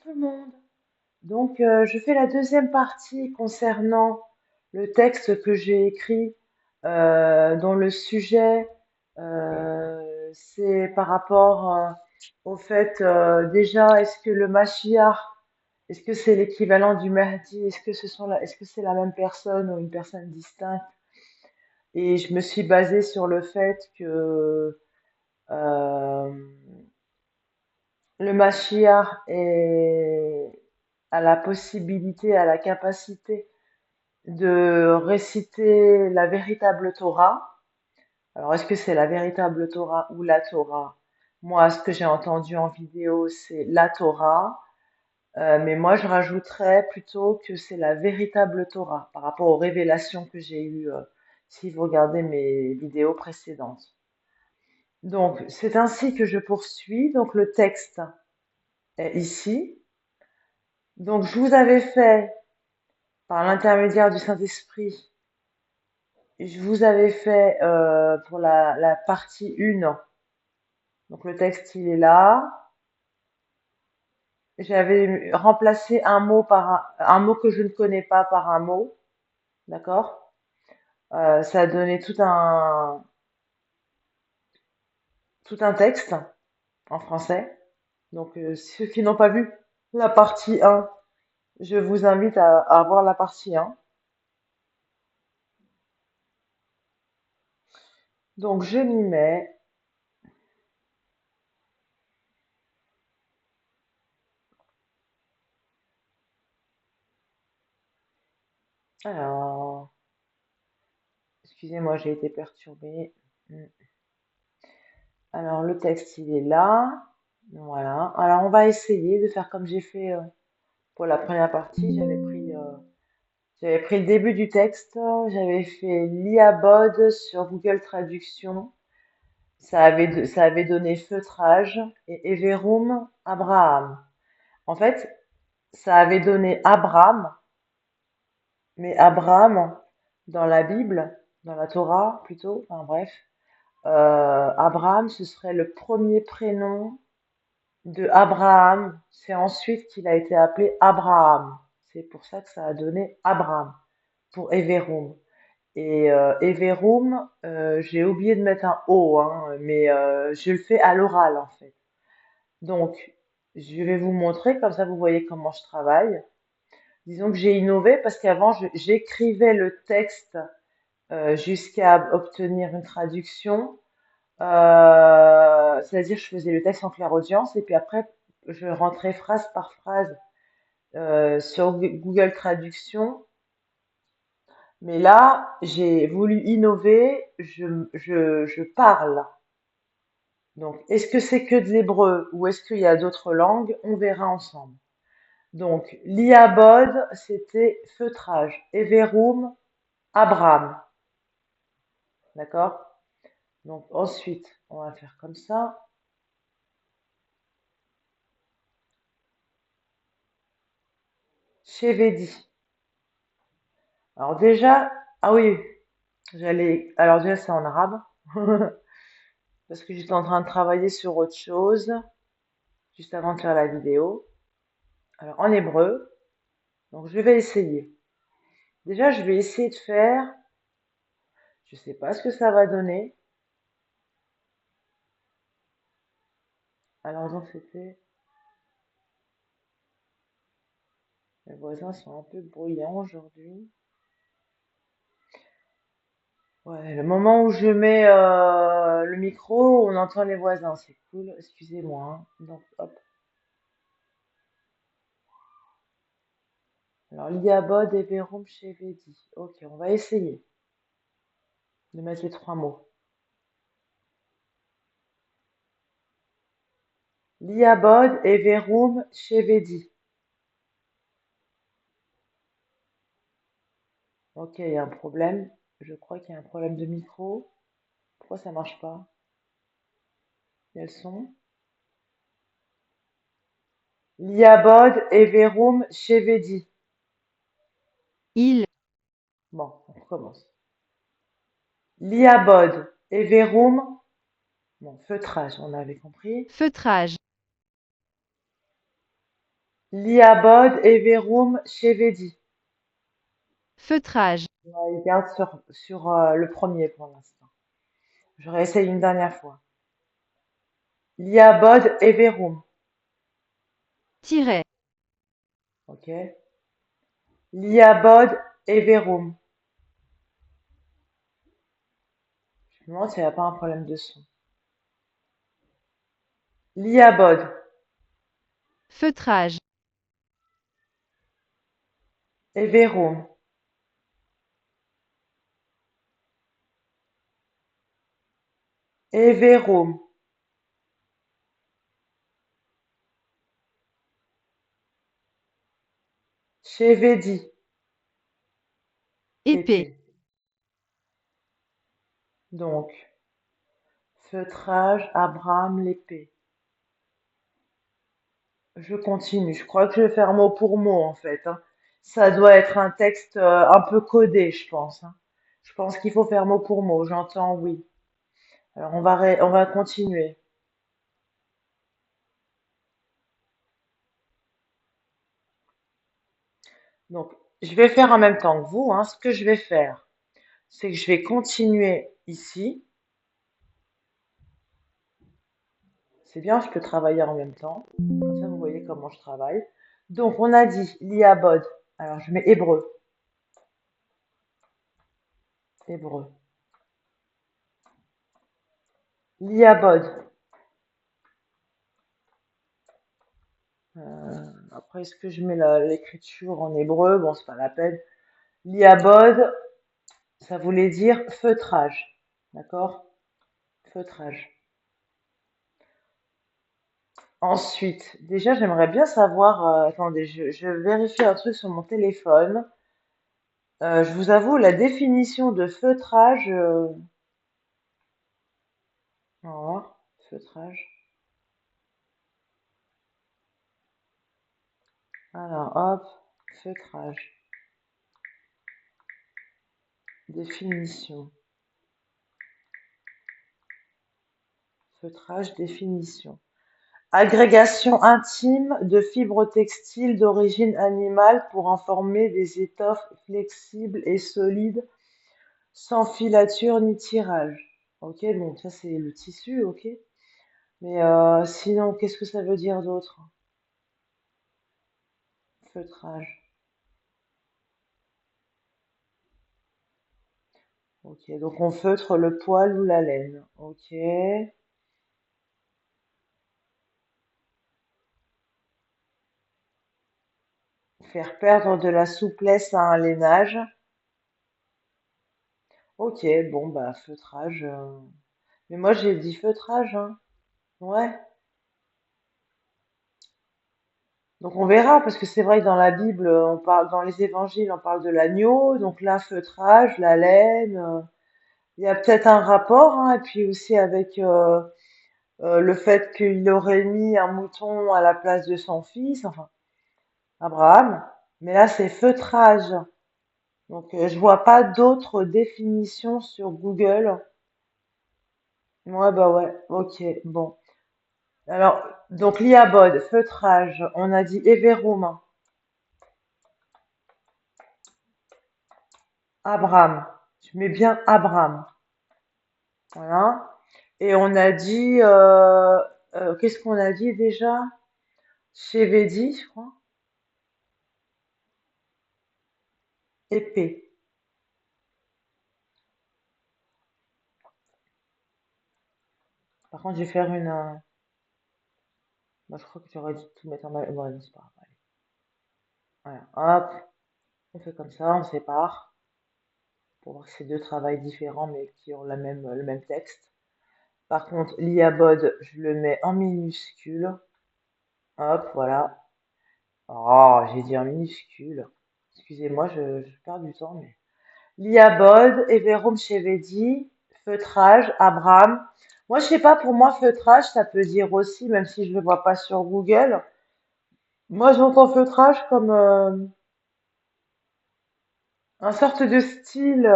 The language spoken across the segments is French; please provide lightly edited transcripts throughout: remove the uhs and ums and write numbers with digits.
tout le monde. Donc, je fais la deuxième partie concernant le texte que j'ai écrit, dont le sujet, c'est par rapport au fait, déjà, est-ce que le Mashiach, est-ce que c'est l'équivalent du Mahdi? Est-ce que c'est la même personne ou une personne distincte? Et je me suis basée sur le fait que euh, le Mashiach a la possibilité, a la capacité de réciter la véritable Torah. Alors, est-ce que c'est la véritable Torah ou la Torah? Moi, ce que j'ai entendu en vidéo, c'est la Torah. Mais moi, je rajouterais plutôt que c'est la véritable Torah par rapport aux révélations que j'ai eues si vous regardez mes vidéos précédentes. Donc, c'est ainsi que je poursuis. Donc, le texte est ici. Donc, je vous avais fait, par l'intermédiaire du Saint-Esprit, je vous avais fait pour la partie 1. Donc, le texte, il est là. J'avais remplacé un mot par un mot que je ne connais pas par un mot. D'accord? Ça a donné tout un texte en français. Donc, ceux qui n'ont pas vu la partie 1, je vous invite à voir la partie 1. Donc, je m'y mets. Alors, excusez-moi, j'ai été perturbée. Alors, le texte, il est là. Voilà. Alors, on va essayer de faire comme j'ai fait pour la première partie. J'avais pris le début du texte. J'avais fait l'Iabod sur Google Traduction. Ça avait donné feutrage et Everum Abraham. En fait, ça avait donné Abraham, mais Abraham, dans la Bible, dans la Torah plutôt, enfin bref, Abraham, ce serait le premier prénom de Abraham. C'est ensuite qu'il a été appelé Abraham. C'est pour ça que ça a donné Abraham, pour Everum. Et Everum, j'ai oublié de mettre un O, hein, mais je le fais à l'oral en fait. Donc, je vais vous montrer, comme ça vous voyez comment je travaille. Disons que j'ai innové parce qu'avant, j'écrivais le texte jusqu'à obtenir une traduction. C'est-à-dire, je faisais le texte en clair audience et puis après, je rentrais phrase par phrase sur Google Traduction. Mais là, j'ai voulu innover, je parle. Donc, est-ce que c'est que de l'hébreu ou est-ce qu'il y a d'autres langues? On verra ensemble. Donc, l'Iabod, c'était feutrage. Everum, Abraham. D'accord? Donc, ensuite, on va faire comme ça. Chevedi. Alors déjà, ah oui, alors déjà c'est en arabe, parce que j'étais en train de travailler sur autre chose, juste avant de faire la vidéo. Alors en hébreu, donc je vais essayer. Déjà, je vais essayer de faire, je sais pas ce que ça va donner. Alors donc c'était, les voisins sont un peu bruyants aujourd'hui. Ouais, le moment où je mets le micro, on entend les voisins, c'est cool. Excusez-moi, hein. Donc hop. Alors Liabod et Verum chez Vedi. Ok, on va essayer de mettre les trois mots. Liabod et Verum chez Vedi. Ok, il y a un problème. Je crois qu'il y a un problème de micro. Pourquoi ça marche pas? Il y a le son. Liabod et Verum chez Vedi. Il, Bon, on recommence. Liabod et Verum. Bon, feutrage, on avait compris. feutrage, Liabod Everum Chevedi. feutrage, Il garde sur le premier pour l'instant. Je réessaye une dernière fois. Liabod Everum. tiret, Ok. Liabod Everum. Je me demande s'il n'y a pas un problème de son. Liabod. feutrage, Everum. Everum. Chevedi. épée, Épée. Donc, feutrage, Abraham, l'épée. Je continue. Je crois que je vais faire mot pour mot en fait, hein. Ça doit être un texte un peu codé, je pense, hein. Je pense qu'il faut faire mot pour mot. J'entends oui. Alors on va continuer. Donc, je vais faire en même temps que vous, hein. Ce que je vais faire, c'est que je vais continuer ici. C'est bien, je peux travailler en même temps. Comme ça, vous voyez comment je travaille. Donc, on a dit liabod. Alors, je mets hébreu. Hébreu. Liabod. Après, est-ce que je mets l'écriture en hébreu? Bon, c'est pas la peine. Liabod, ça voulait dire feutrage. D'accord? Feutrage. Ensuite, déjà, j'aimerais bien savoir. Attendez, je vérifie un truc sur mon téléphone. Je vous avoue, la définition de feutrage. On va voir. Feutrage. Alors, hop. Feutrage. Définition. Feutrage, définition. Agrégation intime de fibres textiles d'origine animale pour en former des étoffes flexibles et solides sans filature ni tirage. Ok, bon, ça c'est le tissu, ok. Mais sinon, qu'est-ce que ça veut dire d'autre? Feutrage. Ok, donc on feutre le poil ou la laine. Ok. Faire perdre de la souplesse à un lainage. Ok, bon, bah, feutrage. Mais moi j'ai dit feutrage, hein. Ouais. Donc on verra, parce que c'est vrai que dans la Bible, on parle, dans les évangiles, on parle de l'agneau, donc là, feutrage, la laine, il y a peut-être un rapport, hein, et puis aussi avec le fait qu'il aurait mis un mouton à la place de son fils, enfin, Abraham. Mais là, c'est feutrage. Donc je vois pas d'autres définitions sur Google. Ouais, bah ouais, ok, bon. Alors, donc l'iabod, feutrage, on a dit Everum, Abraham. Je mets bien Abraham. Voilà. Et on a dit, qu'est-ce qu'on a dit déjà? Chevedi, je crois. Épée. Par contre, je vais faire une. Moi, je crois que j'aurais dû tout mettre en mal. Ouais, non, c'est pas grave. Allez. Voilà. Hop. On fait comme ça, on sépare. Pour voir que c'est deux travails différents, mais qui ont le même texte. Par contre, l'iabod, je le mets en minuscule. Hop, voilà. Oh, j'ai dit en minuscule. Excusez-moi, je perds du temps, mais. Liabod, Everum Chevedi, feutrage, Abraham. Moi, je sais pas, pour moi, feutrage, ça peut dire aussi, même si je le vois pas sur Google. Moi, j'entends feutrage comme un sorte de style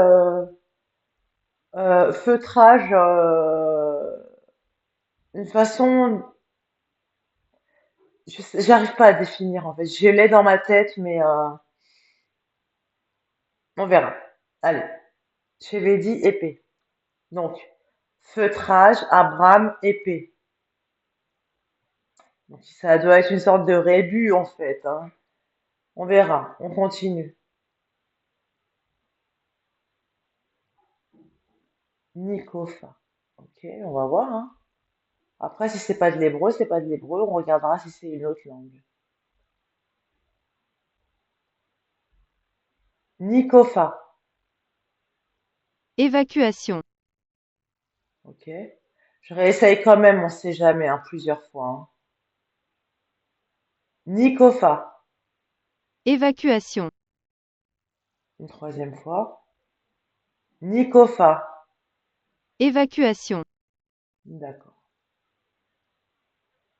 feutrage, une façon, J'arrive pas à définir en fait. Je l'ai dans ma tête, mais on verra. Allez, Chevedi, épée. Donc, feutrage, Abraham, épée. Donc, ça doit être une sorte de rébus en fait, hein. On verra. On continue. Nikofa. Ok, on va voir, hein. Après, si c'est pas de l'hébreu, c'est pas de l'hébreu. On regardera si c'est une autre langue. Nikofa. Évacuation. Ok. Je réessaye quand même, on sait jamais, hein, plusieurs fois, hein. Nikofa. Évacuation. Une troisième fois. Nikofa. Évacuation. D'accord.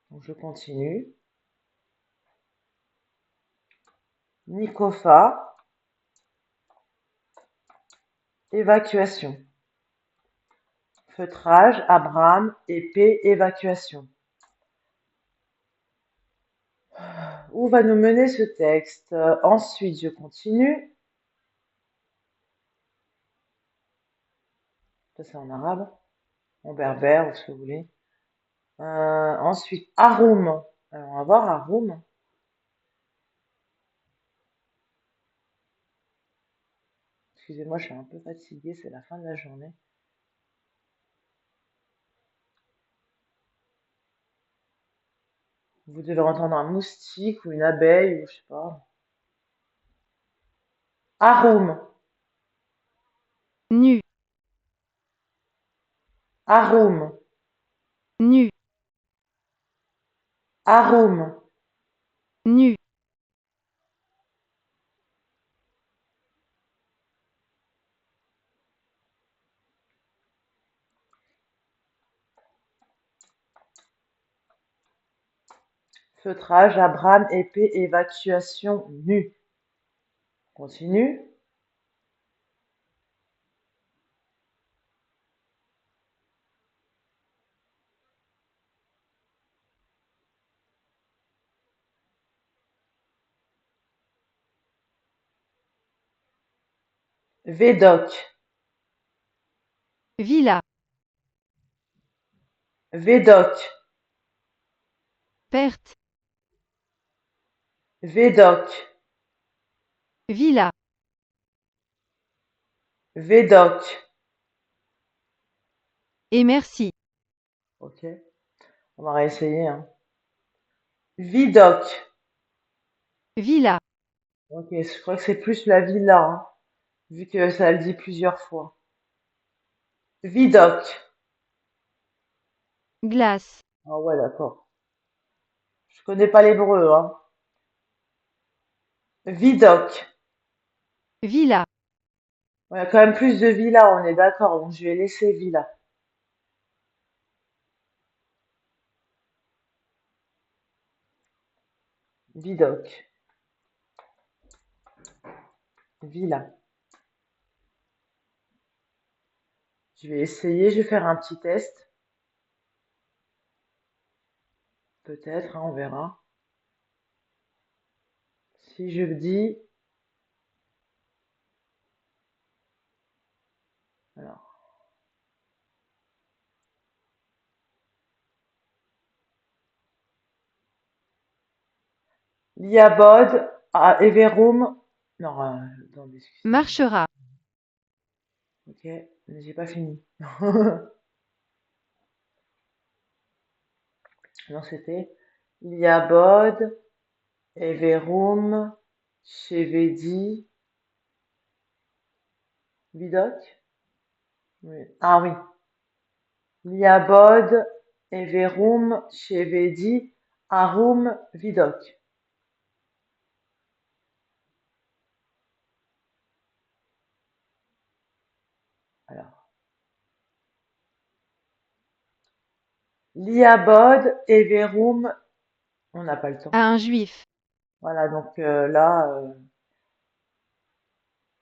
Donc je continue. Nikofa. Évacuation. Feutrage, Abraham, épée, évacuation. Où va nous mener ce texte? Ensuite, je continue. Ça, c'est en arabe, en berbère, ou ce que vous voulez. Ensuite, Aroum. Alors, on va voir Aroum. Excusez-moi, je suis un peu fatiguée, c'est la fin de la journée. Vous devez entendre un moustique ou une abeille, ou je sais pas. Aroum. Nu. Aroum. Nu. Aroum. Nu. Feutrage, Abraham, épée, évacuation, nu. Continue. Védoc. Villa. Védoc. Perte. Védoc. Villa. Védoc. Et merci. Ok. On va réessayer, hein. Vidoc. Villa. Ok, je crois que c'est plus la villa, hein, vu que ça le dit plusieurs fois. Vidoc. Glace. Ah ouais, d'accord. Je connais pas l'hébreu, hein. Vidoc. Villa. Ouais, il y a quand même plus de villa, on est d'accord, donc je vais laisser villa. Vidoc. Villa. Je vais essayer, je vais faire un petit test. Peut-être, hein, on verra. Si je dis, alors, Liabod à Everum. Non, attendez, excusez-moi. Marchera. Ok, mais j'ai pas fini. Non, c'était Liabod, Everum, Chevedi, Vidocq. Oui. Ah oui. Liabod, Everum, Chevedi, Arum, Vidocq. Alors, Liabod, Everum, on n'a pas le temps. À un juif. Voilà, donc là,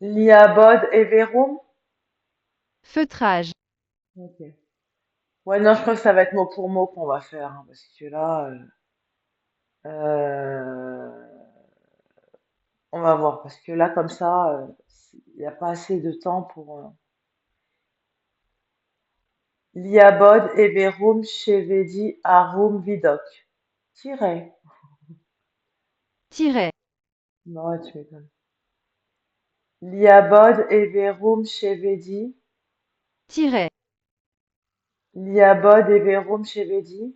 Liabod, Everum. Feutrage. Ok. Ouais, non, je crois que ça va être mot pour mot qu'on va faire, hein, parce que là, Euh, on va voir, parce que là, comme ça, il n'y a pas assez de temps pour... Liabod Everum Chevedi Arum Vidocq. Tiret. tiret, Non, tu m'étonnes. Liabod Everum Chevedi. tiret, Liabod Everum Chevedi.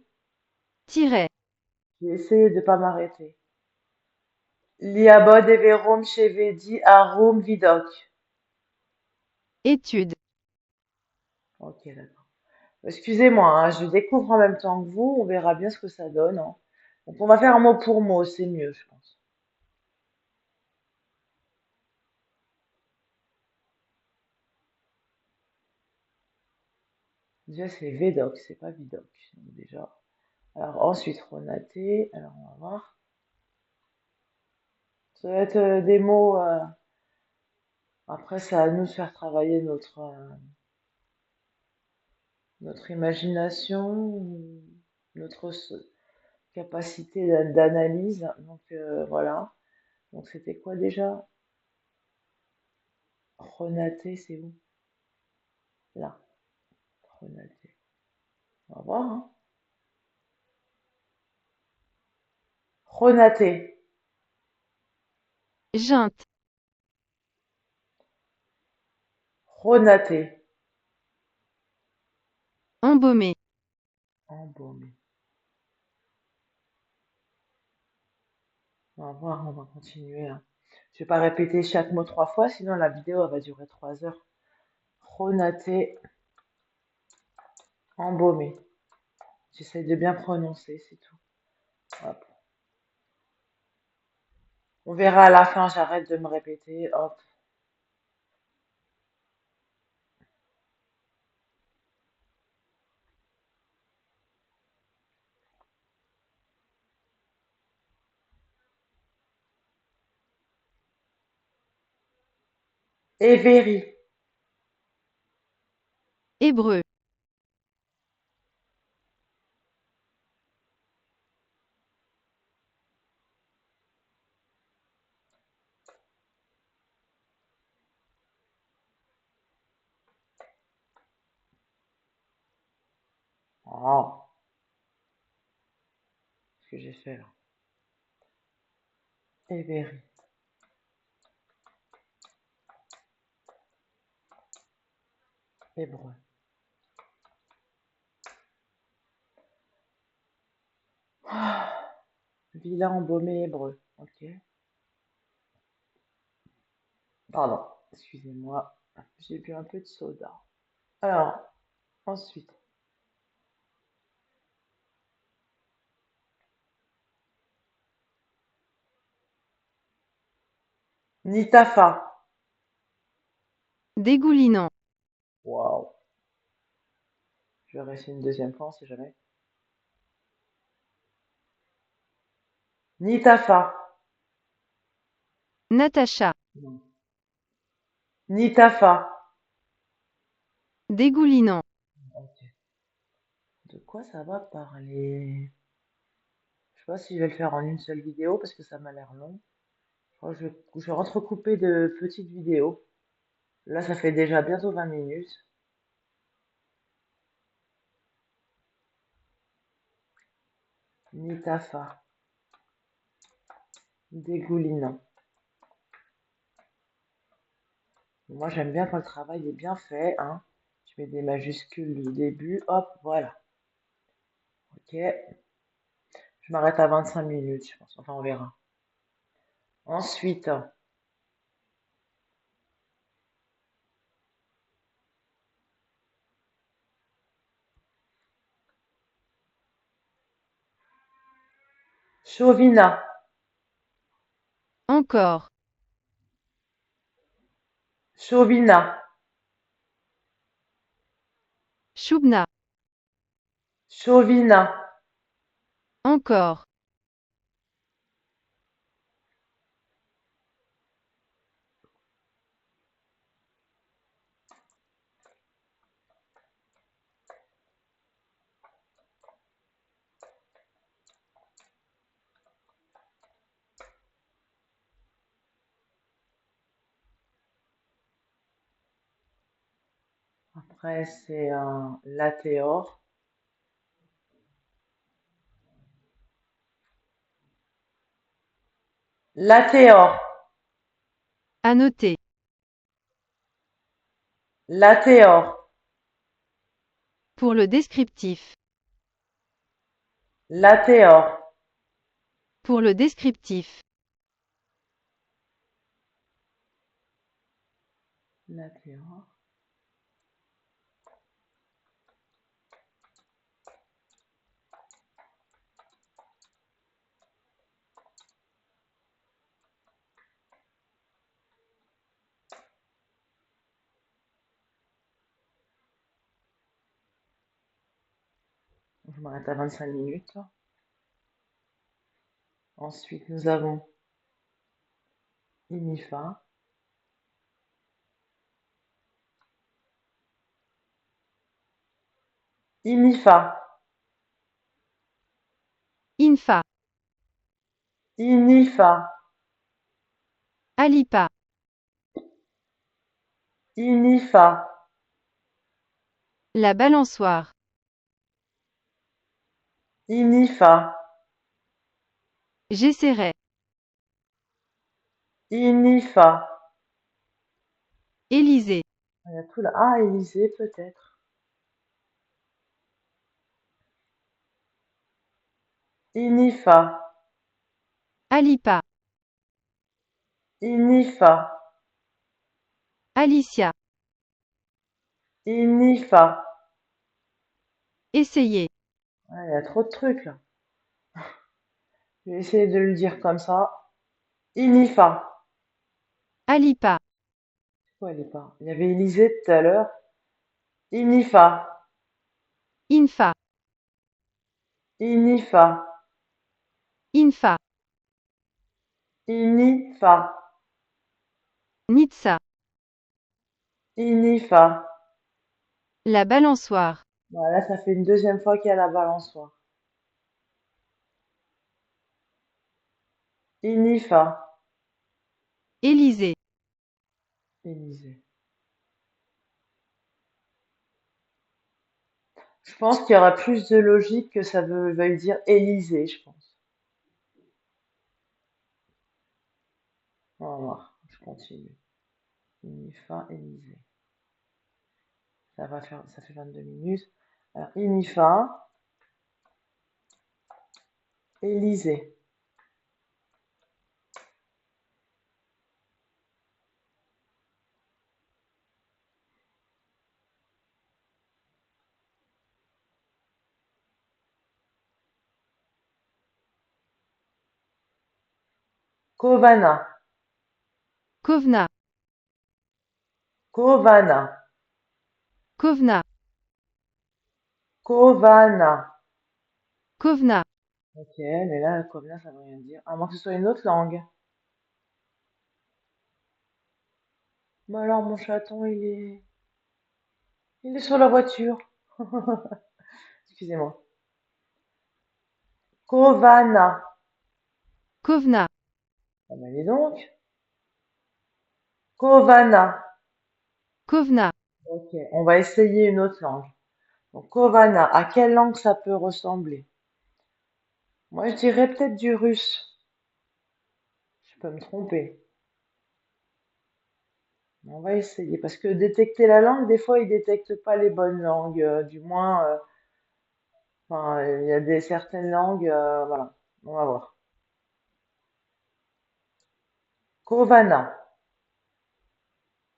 tiret, J'ai essayé de pas m'arrêter. Liabod Everum Chevedi Arum Vidocq. étude, Ok, d'accord. Excusez-moi, hein, je découvre en même temps que vous. On verra bien ce que ça donne, hein. Donc, on va faire un mot pour mot, c'est mieux, je pense. Déjà, c'est Védoc, c'est pas Vidoc. Donc, déjà. Alors, ensuite, Ronaté. Alors, on va voir. Ça va être des mots. Après, c'est à nous de faire travailler notre imagination, notre capacité d'analyse. Donc, voilà. Donc, c'était quoi déjà? Ronaté, c'est où? Là. Ronaté. On va voir, hein. Ronaté. junte, Ronaté. embaumé, Embaumé. On va voir, on va continuer, hein. Je vais pas répéter chaque mot 3 fois, sinon la vidéo elle va durer 3 heures. Ronaté, embaumé. J'essaie de bien prononcer, c'est tout. Hop. On verra à la fin, j'arrête de me répéter. Hop. Éveri. hébreu, Oh, ce que j'ai fait là. Éveri. Hébreu. Ah, Villa embaumé hébreu. Ok. Pardon. Excusez-moi. J'ai bu un peu de soda. Alors, ensuite. Nitafa. dégoulinant, Waouh. Je vais rester une deuxième fois, on sait jamais. Nitafa. Natacha, Non. Nitafa. dégoulinant, Ok. De quoi ça va parler? Je sais pas si je vais le faire en une seule vidéo parce que ça m'a l'air long. Je vais entrecouper de petites vidéos. Là, ça fait déjà bientôt 20 minutes. Nitafa. Dégoulinant. Moi, j'aime bien quand le travail est bien fait, hein. Je mets des majuscules au début. Hop, voilà. Ok. Je m'arrête à 25 minutes, je pense. Enfin, on verra. Ensuite, Chauvina. encore, Chauvina. choubna, Chauvina. encore, Après, c'est un latéor. Latéor. À noter. Latéor. Pour le descriptif. Latéor. Pour le descriptif. Latéor. Je m'arrête à 25 minutes. Ensuite, nous avons Inifa. Inifa. Infa. Inifa. Alipa. Inifa. La balançoire. Inifa. J'essaierai. Inifa. Élysée. Il y a tout là. Ah, Élysée, peut-être. Inifa. Alipa. Inifa. Alicia. Inifa. Essayer. Ah, il y a trop de trucs là. Je vais essayer de le dire comme ça. Inifa. Alipa. Pourquoi elle est pas? Il y avait Élysée tout à l'heure. Inifa. Infa. Inifa. Infa. Inifa. Nitsa. Inifa. La balançoire. Voilà, ça fait une deuxième fois qu'il y a la balançoire. Inifa. Élysée. Élysée. Je pense qu'il y aura plus de logique que ça veuille dire Élysée, je pense. On va voir. Je continue. Inifa, Élysée. Ça fait 22 minutes. Alors, Inifa, Élysée. Kovana. Kovna. Kovana. Kovna. Kovana. Kovna. Ok, mais là, Kovana, ça veut rien dire. À moins que ce soit une autre langue. Bah alors, mon chaton, il est sur la voiture. Excusez-moi. Kovana. Kovna. Ah bah dis donc. Kovana. Kovna. Ok, on va essayer une autre langue. Donc, Kovana, à quelle langue ça peut ressembler? Moi, je dirais peut-être du russe. Je peux me tromper. On va essayer. Parce que détecter la langue, des fois, il détecte pas les bonnes langues. Du moins, enfin, il y a certaines langues, voilà. On va voir. Kovana.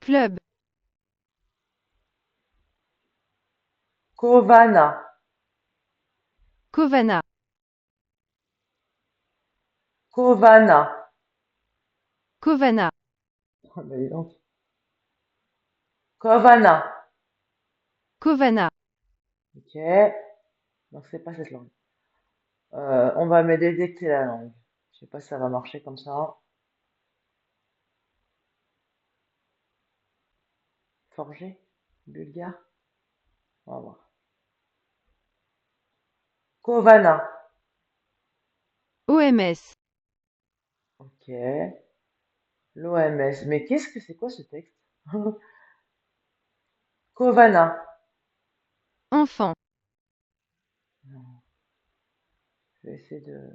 Club. Kovana. Kovana. Kovana. Kovana. Ah bah dis donc. Kovana. Kovana. Ok. Donc, c'est pas cette langue. On va me détecter la langue. Je sais pas si ça va marcher comme ça. Forger? Bulgare? On va voir. Kovana. OMS. Ok. L'OMS. Mais qu'est-ce que c'est quoi ce texte? Kovana. Enfant. Non, je vais essayer de...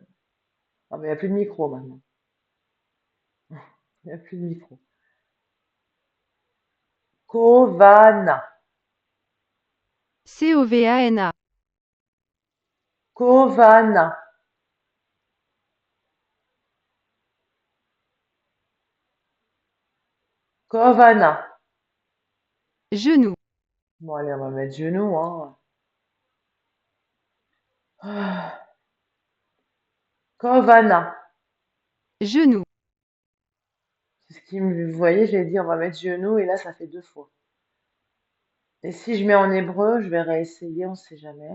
Ah, mais il n'y a plus de micro maintenant. Il n'y a plus de micro. Kovana. Covana. Kovana. Kovana. Genou. Bon, allez, on va mettre genou, hein. Ah, Kovana. Genou. C'est ce qui me... Vous voyez, j'ai dit on va mettre genou et là, ça fait deux fois. Et si je mets en hébreu, je vais réessayer, on sait jamais.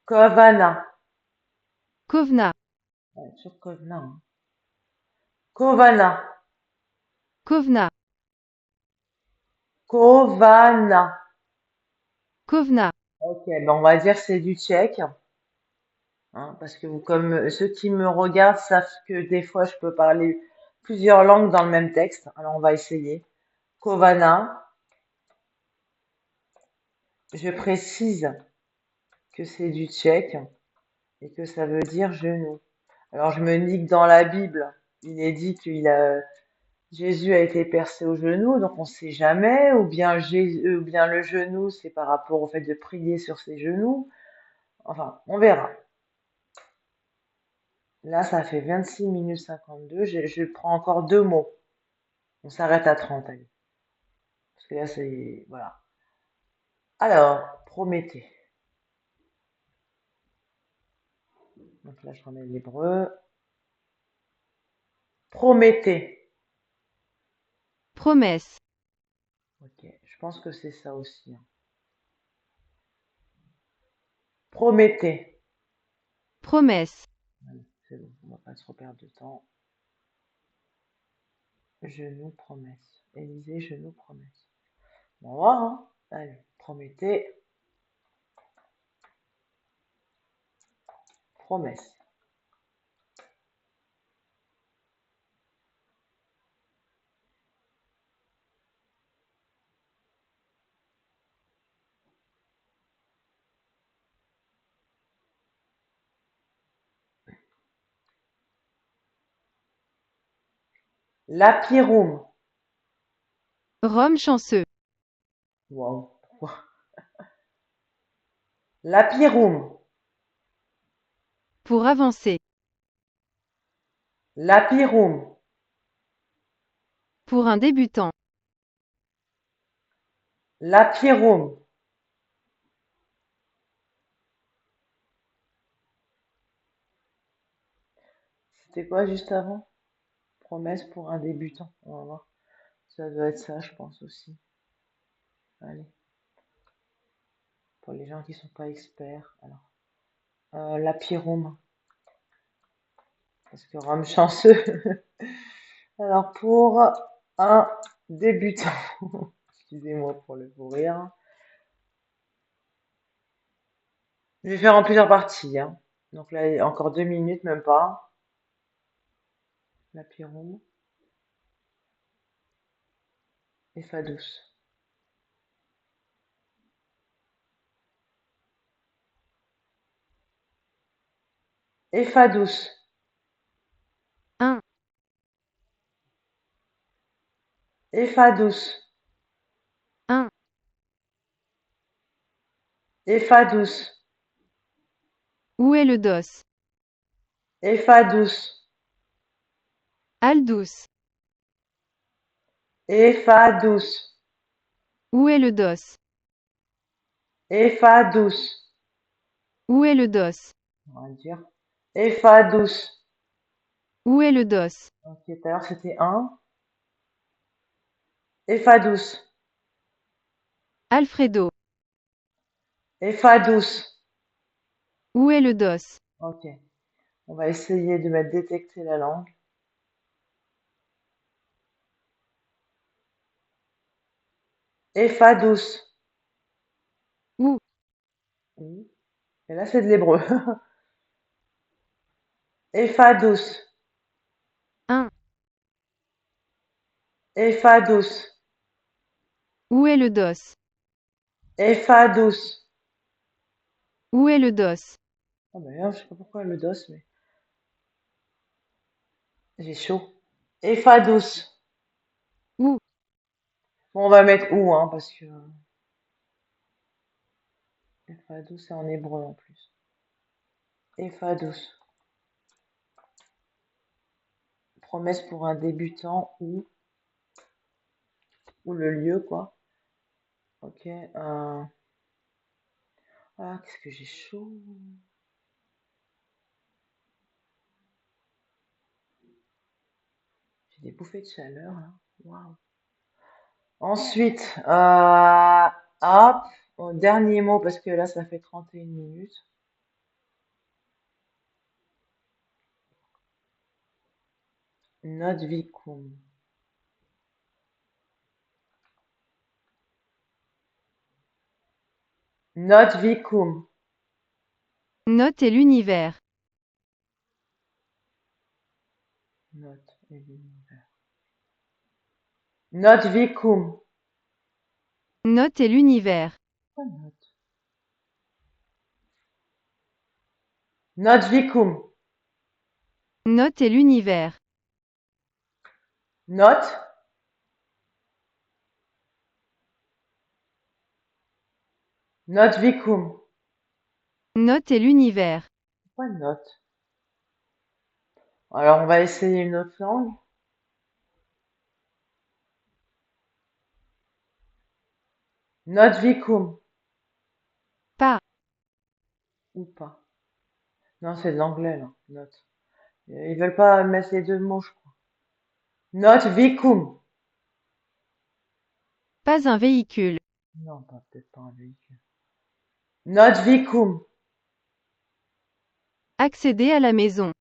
Kovana. Kovna. Ouais, toujours Kovana, hein. Kovana. Kovna. Kovana. Kovna. Ok, ben on va dire c'est du tchèque, hein, parce que vous, comme ceux qui me regardent savent que des fois je peux parler plusieurs langues dans le même texte. Alors on va essayer. Kovana. Je précise que c'est du tchèque et que ça veut dire genou. Alors je me dis que dans la Bible, il est dit Jésus a été percé au genou, donc on sait jamais, ou bien Jésus, ou bien le genou, c'est par rapport au fait de prier sur ses genoux. Enfin, on verra. Là, ça fait 26 minutes 52. Je prends encore deux mots. On s'arrête à 30, allez. Parce que là, c'est... Voilà. Alors, Prométhée. Donc là, je remets l'hébreu. Prométhée. Promesse. Ok, je pense que c'est ça aussi, hein. Prométhée. Promesse. Allez, c'est bon, on va pas trop perdre de temps. Genou, promesse. Élysée, genou, promesse. Bon, on va voir, hein. Allez, Prométhée, promesse. Lapirum. Rome chanceux. Waouh. Lapirum. Pour avancer. Lapirum. Pour un débutant. Lapirum. C'était quoi juste avant? Promesse pour un débutant. On va voir. Ça doit être ça, je pense aussi. Allez, pour les gens qui sont pas experts. Alors, Lapirum. Parce que Rome chanceux. Alors, pour un débutant. Excusez-moi pour le fou rire. Je vais faire en plusieurs parties, hein. Donc là, il y a encore 2 minutes, même pas. Lapirum et Fa douce. Et Fa douce. Un. Et Fa douce. Un. Et Fa douce. Où est le dos? Et Fa douce. Aldous. Et Fa douce. Où est le dos? Et Fa douce. Où est le dos? On va dire. Et Fa douce. Où est le dos? Ok, tout à l'heure c'était un. Et Fa douce. Alfredo. Et Fa douce. Où est le dos? Ok. On va essayer de mettre détecter la langue. Et Fa douce. Où? Oui. Et là c'est de l'hébreu. Fa douce. 1. Fa douce. Où est le dos? Fa douce. Où est le dos? Oh, d'ailleurs, je sais pas pourquoi le dos, mais j'ai chaud. Fa douce. Où? Bon, on va mettre où, hein, parce que Fa douce, c'est en hébreu en plus. Fa douce. Promesse pour un débutant ou le lieu, quoi. Ok. Ah, qu'est-ce que j'ai chaud. J'ai des bouffées de chaleur, là. Waouh. Ensuite, hop, au dernier mot, parce que là, ça fait 31 minutes. Not vicum. Not vicum. Note et l'univers. Not et l'univers. Not vicum. Note et l'univers. Pourquoi not? Not vicum. Note et l'univers. Not. Not vicum. Note et l'univers. Pourquoi not? Alors, on va essayer une autre langue. Not vicum. Pas. Ou pas. Non, c'est de l'anglais, là. Not. Ils veulent pas mettre les deux mots, je crois. Not vicum. Pas un véhicule. Non, pas peut-être pas un véhicule. Not vicum. Accéder à la maison.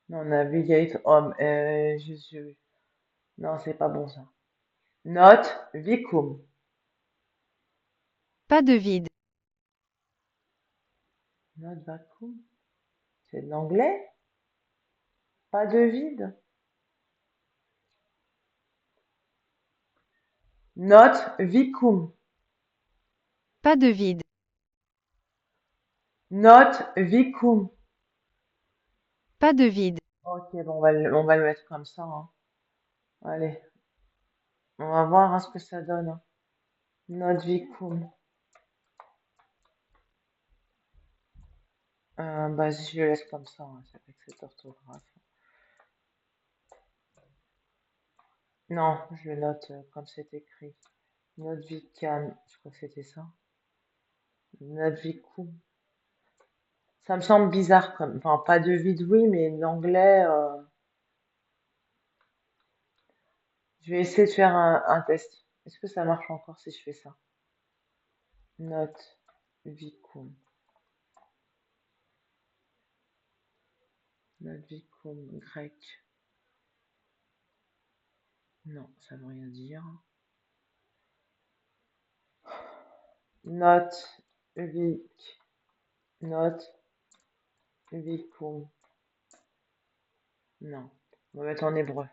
Non, navigate home. Non, c'est pas bon ça. Not vicum. Pas de vide. Not vacuum. C'est de l'anglais? Pas de vide. Not vicum. Pas de vide. Not vicum. Pas de vide. Ok, bon, on va le mettre comme ça, hein. Allez, on va voir hein, ce que ça donne, hein. Not vicum. Bah, je le laisse comme ça, hein, avec cette orthographe. Non, je le note comme c'est écrit. Not vicam. Je crois que c'était ça. Not vicum. Ça me semble bizarre comme. Enfin, pas de vide, oui, mais l'anglais. Je vais essayer de faire un test. Est-ce que ça marche encore si je fais ça? Not vicum. Not vicum grec. Non, ça veut rien dire. Not vic. Not vicum. Non. On va mettre en hébreu.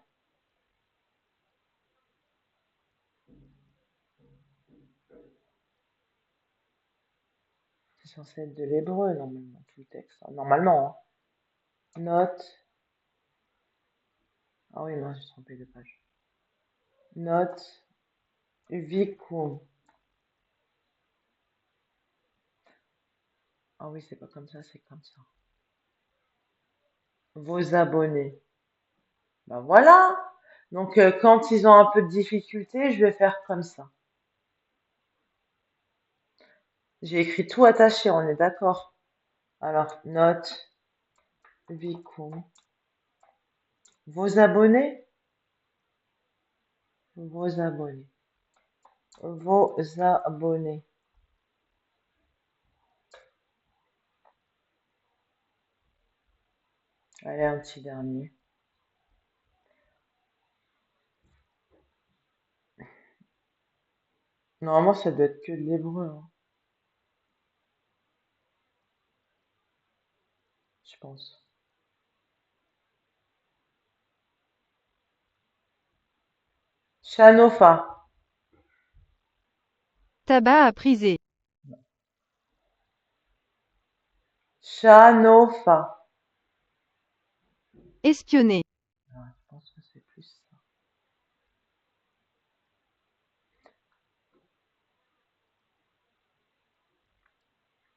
C'est censé être de l'hébreu, normalement, tout le texte. Normalement, hein. Not. Ah oui, non, j'ai trompé de page. Not vicum. Ah oui, c'est pas comme ça, c'est comme ça. Vos abonnés. Ben voilà. Donc, quand ils ont un peu de difficulté, je vais faire comme ça. J'ai écrit tout attaché, on est d'accord. Alors, note, vicom. Vos abonnés? Vos abonnés. Vos abonnés. Allez, un petit dernier. Normalement, ça doit être que de l'hébreu, hein, je pense. Chanofa. Tabac à priser. Chanofa. Espionner. Ah, je pense que c'est plus ça.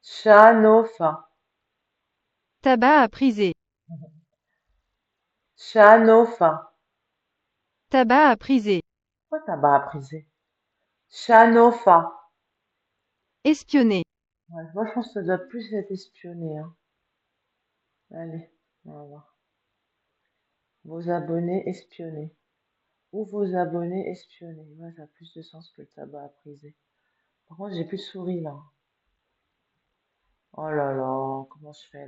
Chanofa. Tabac à priser. Chanofa. Tabac à priser. Pourquoi tabac à priser? Chanofa. Espionner. Ouais, moi, je pense que ça doit plus être espionné, hein. Allez, on va voir. Vos abonnés espionnés. Ou vos abonnés espionnés. Ouais, ça a plus de sens que le tabac à priser. Par contre, j'ai plus de souris là. Oh là là, comment je fais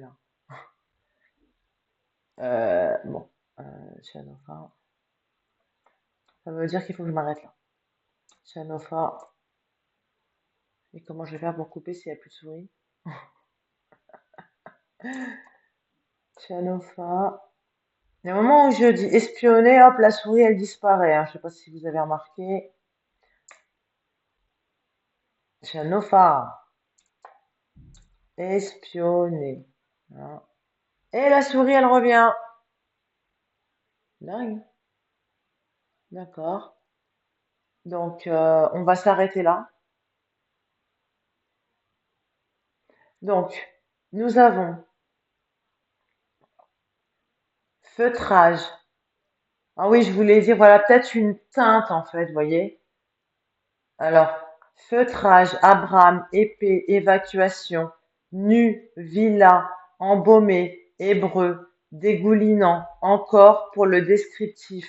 là? Bon, Chanofa. Ça veut dire qu'il faut que je m'arrête là. Chanofa. Et comment je vais faire pour couper s'il n'y a plus de souris? Chanofa. Il y a un moment où je dis espionner, hop, la souris elle disparaît, hein. Je sais pas si vous avez remarqué. Chanofa. Espionner. Hein. Et la souris elle revient. Dingue. D'accord. Donc, on va s'arrêter là. Donc, nous avons feutrage. Ah oui, je voulais dire, voilà, peut-être une teinte en fait, vous voyez. Alors, feutrage, Abraham, épée, évacuation, nu, villa, embaumé, hébreu, dégoulinant, encore pour le descriptif,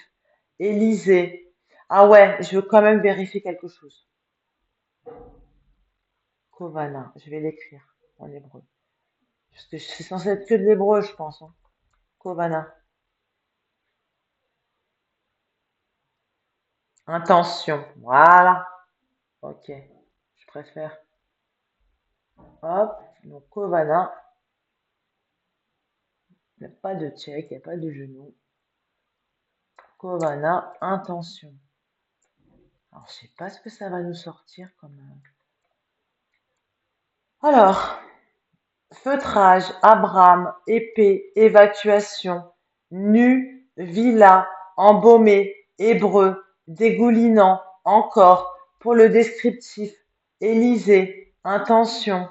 Élysée. Ah ouais, je veux quand même vérifier quelque chose. Kovana, je vais l'écrire en hébreu. Parce que c'est censé être que de l'hébreu, je pense, hein. Kovana. Intention. Voilà. Ok. Je préfère. Hop. Donc, Kovana. Il n'y a pas de check, il n'y a pas de genou. Kovana. Intention. Alors, je sais pas ce que ça va nous sortir comme. Alors, feutrage, Abraham, épée, évacuation, nu, villa, embaumé, hébreu, dégoulinant, encore, pour le descriptif, Élysée, intention,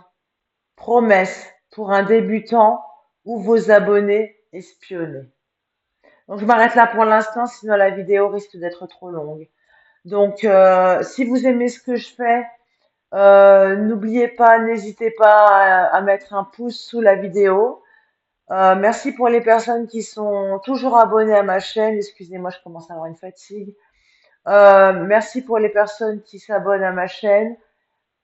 promesse, pour un débutant ou vos abonnés espionnés. Donc je m'arrête là pour l'instant, sinon la vidéo risque d'être trop longue. Donc si vous aimez ce que je fais, n'oubliez pas, n'hésitez pas à mettre un pouce sous la vidéo. Merci pour les personnes qui sont toujours abonnées à ma chaîne. Excusez-moi, je commence à avoir une fatigue. Merci pour les personnes qui s'abonnent à ma chaîne.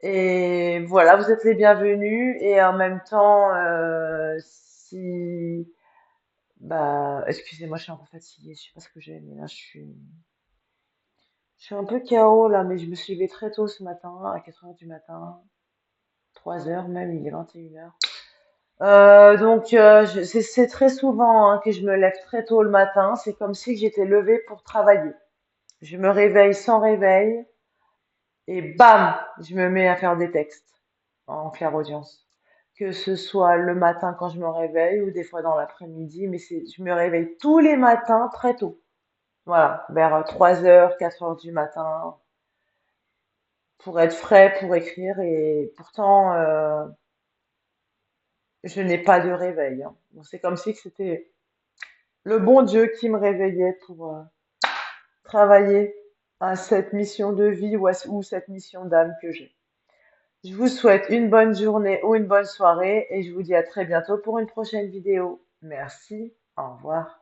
Et voilà, vous êtes les bienvenus. Et en même temps, si... Bah, excusez-moi, je suis un peu fatiguée. Je sais pas ce que j'ai, mais là, je suis un peu KO là, mais je me suis levée très tôt ce matin, à 4 heures du matin. 3 heures même, il est 21 heures. Donc c'est très souvent hein, que je me lève très tôt le matin. C'est comme si j'étais levée pour travailler. Je me réveille sans réveil et bam, je me mets à faire des textes en clair audience. Que ce soit le matin quand je me réveille ou des fois dans l'après-midi, mais je me réveille tous les matins très tôt. Voilà, vers 3 heures, 4 heures du matin pour être frais pour écrire et pourtant je n'ai pas de réveil. Hein. Donc, c'est comme si c'était le bon Dieu qui me réveillait pour travailler à cette mission de vie ou cette mission d'âme que j'ai. Je vous souhaite une bonne journée ou une bonne soirée et je vous dis à très bientôt pour une prochaine vidéo. Merci, au revoir.